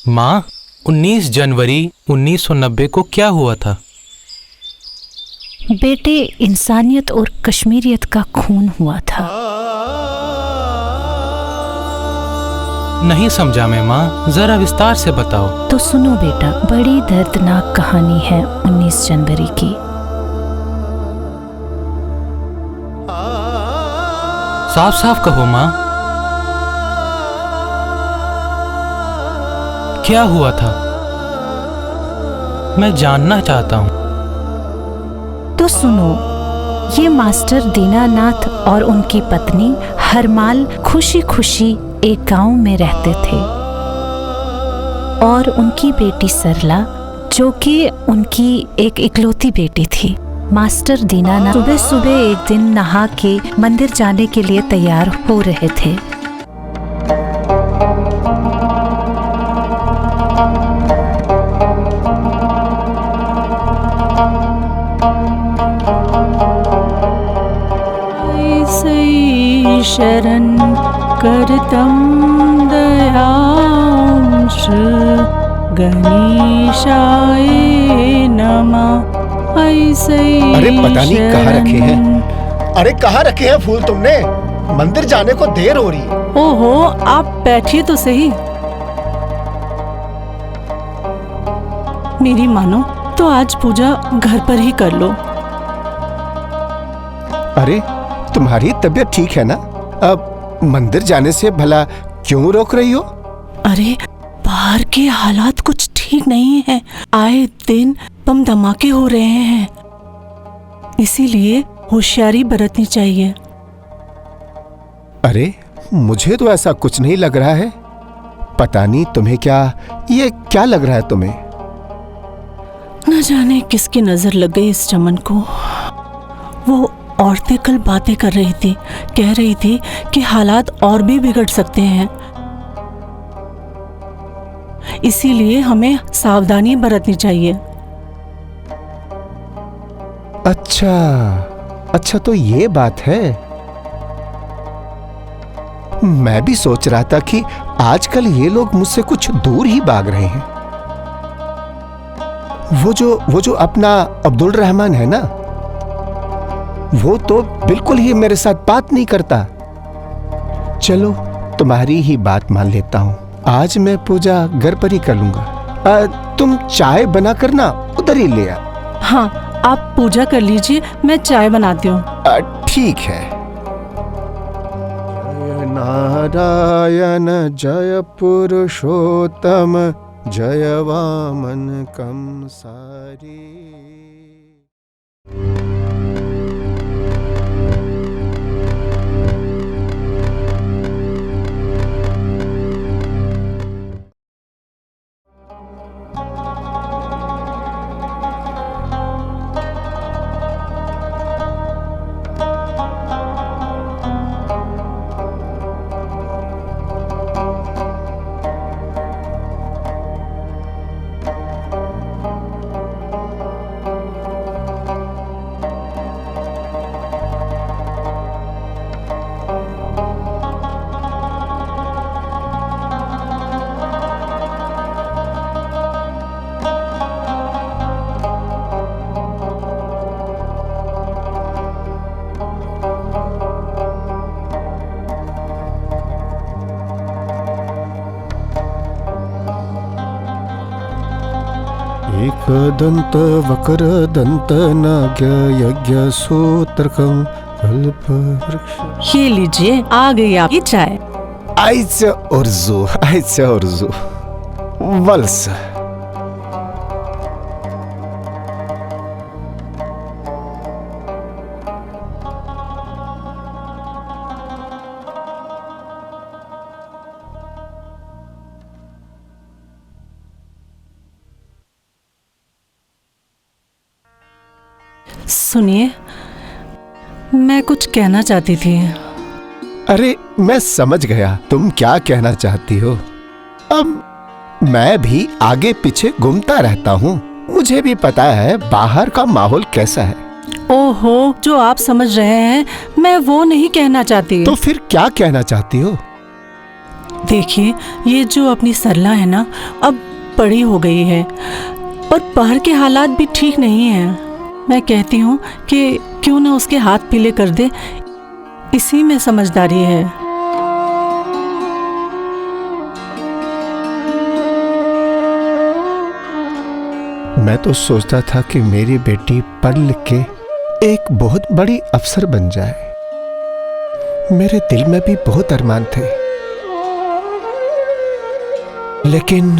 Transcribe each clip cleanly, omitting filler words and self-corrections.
माँ, 19 जनवरी 1990 को क्या हुआ था? बेटे, इंसानियत और कश्मीरियत का खून हुआ था। नहीं समझा मैं माँ, जरा विस्तार से बताओ। तो सुनो बेटा, बड़ी दर्दनाक कहानी है 19 जनवरी की। साफ साफ कहो माँ, क्या हुआ था? मैं जानना चाहता हूँ। तो सुनो, ये मास्टर दीनानाथ और उनकी पत्नी हरमाल खुशी खुशी एक गांव में रहते थे और उनकी बेटी सरला, जो कि उनकी एक इकलौती बेटी थी। मास्टर दीनानाथ सुबह सुबह एक दिन नहा के मंदिर जाने के लिए तैयार हो रहे थे। शरण करतम दयांश गणेशाय नमः। ऐसे अरे पता नहीं कहाँ रखे हैं। अरे कहाँ रखे हैं फूल तुमने? मंदिर जाने को देर हो रही है। ओहो, आप बैठिए तो सही। मेरी मानो तो आज पूजा घर पर ही कर लो। अरे तुम्हारी तबीयत ठीक है ना? अब मंदिर जाने से भला क्यों रोक रही हो? अरे बाहर के हालात कुछ ठीक नहीं है। आए दिन बम धमाके हो रहे हैं, इसीलिए होशियारी बरतनी चाहिए। अरे मुझे तो ऐसा कुछ नहीं लग रहा है। पता नहीं तुम्हें ये क्या लग रहा है तुम्हें? न जाने किसकी नजर लग गई इस चमन को। वो औरतें कल बातें कर रही थी, कह रही थी कि हालात और भी बिगड़ सकते हैं, इसीलिए हमें सावधानी बरतनी चाहिए। अच्छा तो ये बात है। मैं भी सोच रहा था कि आजकल ये लोग मुझसे कुछ दूर ही भाग रहे हैं। वो जो अपना अब्दुल रहमान है ना, वो तो बिल्कुल ही मेरे साथ बात नहीं करता। चलो तुम्हारी ही बात मान लेता हूँ, आज मैं पूजा घर पर ही कर लूंगा। तुम चाय बना कर ना उधर ही ले आ। हाँ, आप पूजा कर लीजिए, मैं चाय बनाती हूँ। ठीक है। जय नारायण जय पुरुषोत्तम जय वामन कंसारी। एकदंत वकर दंत नाग्य यज्ञ सूत्रकम कल्प वृक्ष। ये लीजिए, आ गई आपकी चाय। आइसे उर्जू वल्स। सुनिए, मैं कुछ कहना चाहती थी। अरे मैं समझ गया तुम क्या कहना चाहती हो। अब मैं भी आगे पीछे घूमता रहता हूँ, मुझे भी पता है बाहर का माहौल कैसा है। ओहो, जो आप समझ रहे हैं मैं वो नहीं कहना चाहती। तो फिर क्या कहना चाहती हो? देखिए, ये जो अपनी सरला है ना, अब बड़ी हो गई है और बाहर के हालात भी ठीक नहीं हैं। मैं कहती हूँ कि क्यों ना उसके हाथ पीले कर दे, इसी में समझदारी है। मैं तो सोचता था कि मेरी बेटी पढ़ लिख के एक बहुत बड़ी अफसर बन जाए। मेरे दिल में भी बहुत अरमान थे, लेकिन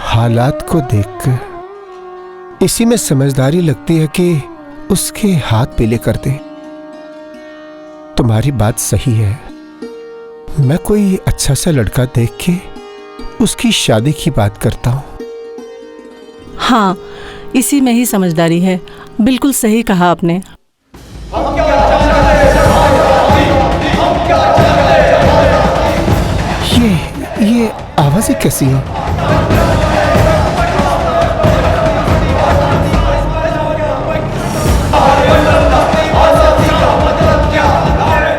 हालात को देखकर इसी में समझदारी लगती है कि उसके हाथ पीले कर दे। तुम्हारी बात सही है, मैं कोई अच्छा सा लड़का देख के उसकी शादी की बात करता हूं। हाँ, इसी में ही समझदारी है। बिल्कुल सही कहा आपने। ये आवाजें कैसी हैं?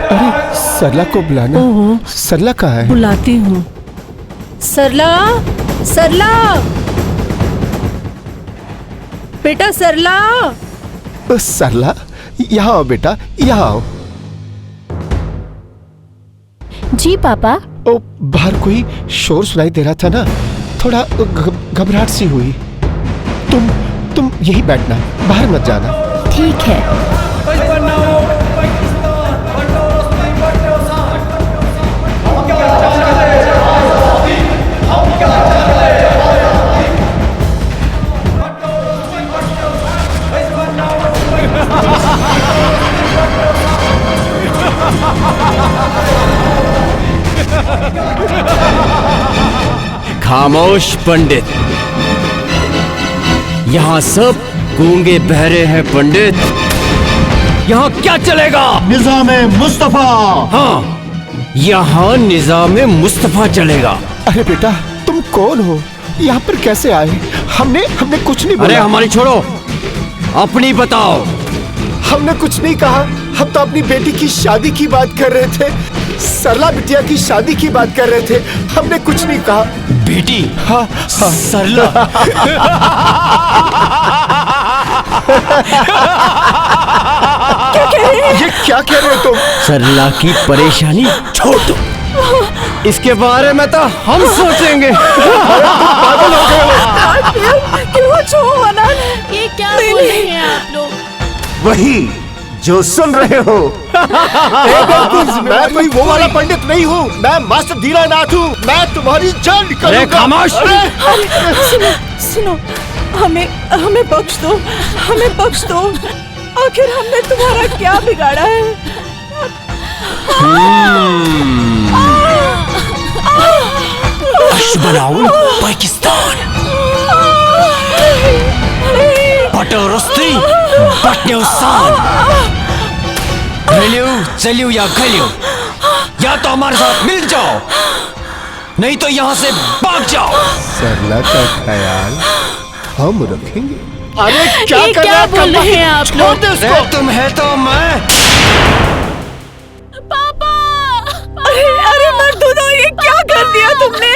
अरे सरला को बुलाना। ओहो, सरला कहाँ है? बुलाती हूँ। सरला, सरला, बेटा सरला। सरला, यहाँ आओ बेटा, यहाँ आओ। जी पापा। ओ, बाहर कोई शोर सुनाई दे रहा था ना, थोड़ा घबराहट सी हुई। तुम यही बैठना, बाहर मत जाना। ठीक है। खामोश पंडित, यहाँ सब गूंगे बहरे हैं पंडित। यहाँ क्या चलेगा? निज़ामे मुस्तफा। हाँ, यहाँ निज़ामे मुस्तफा चलेगा। अरे बेटा, तुम कौन हो? यहाँ पर कैसे आए? हमने कुछ नहीं बोला। अरे हमारी छोड़ो, अपनी बताओ। हमने कुछ नहीं कहा, हम तो अपनी बेटी की शादी की बात कर रहे थे। सरला बिटिया की शादी की बात कर रहे थे, हमने कुछ नहीं कहा। बेटी? हाँ, हाँ। सरला। ये क्या कह रहे हो तुम? सरला की परेशानी छोड़ दो, इसके बारे में तो हम सोचेंगे। पागल हो गए हो? क्यों छो ना? ये क्या बोल रहे हैं आप लोग? वही जो सुन रहे हो। मैं कोई वो वाला पंडित नहीं हूँ, मैं मास्टर दीनानाथ हूँ। मैं तुम्हारी जान निकालूंगा। अरे खामोश! सुनो, सुनो, हमें बख्श दो, हमें बख्श दो। आखिर हमने तुम्हारा क्या बिगाड़ा है? अशबनाउल पाकिस्तान, बटरस्ती बटन्यूसान, मिलियो चलियो या खलियो, या तो हमारे साथ मिल जाओ, नहीं तो यहाँ से भाग जाओ। सरला का ख्याल हम रखेंगे। अरे क्या ये कर क्या बोल रहे हैं आप छोड़ लोग? दे उसको। अरे तुम है तो मैं। पापा! अरे मर्दूदो, ये क्या कर दिया तुमने?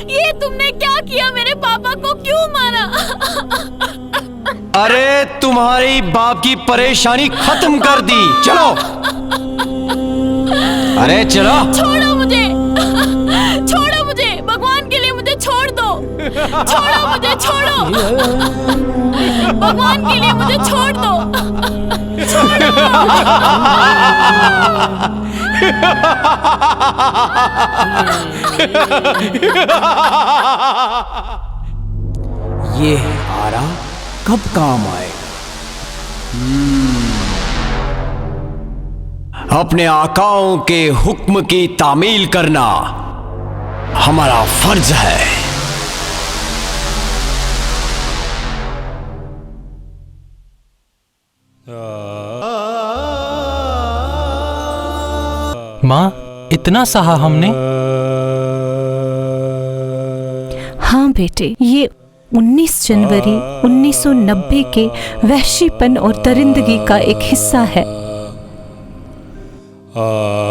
ये तुमने क्या किया? मेरे पापा को क्यों मारा? अरे तुम्हारी बाप की परेशानी खत्म कर दी, चलो। अरे चलो। छोड़ो मुझे, छोड़ो मुझे, भगवान के लिए मुझे छोड़ दो। छोड़ो मुझे, छोड़ो, भगवान के लिए मुझे छोड़ दो। ये हारा कब काम आएगा? अपने आकाओं के हुक्म की तामील करना हमारा फर्ज है। माँ, इतना सहा हमने। हाँ बेटे, ये 19 जनवरी 1990 के वहशीपन और दरिंदगी का एक हिस्सा है। आ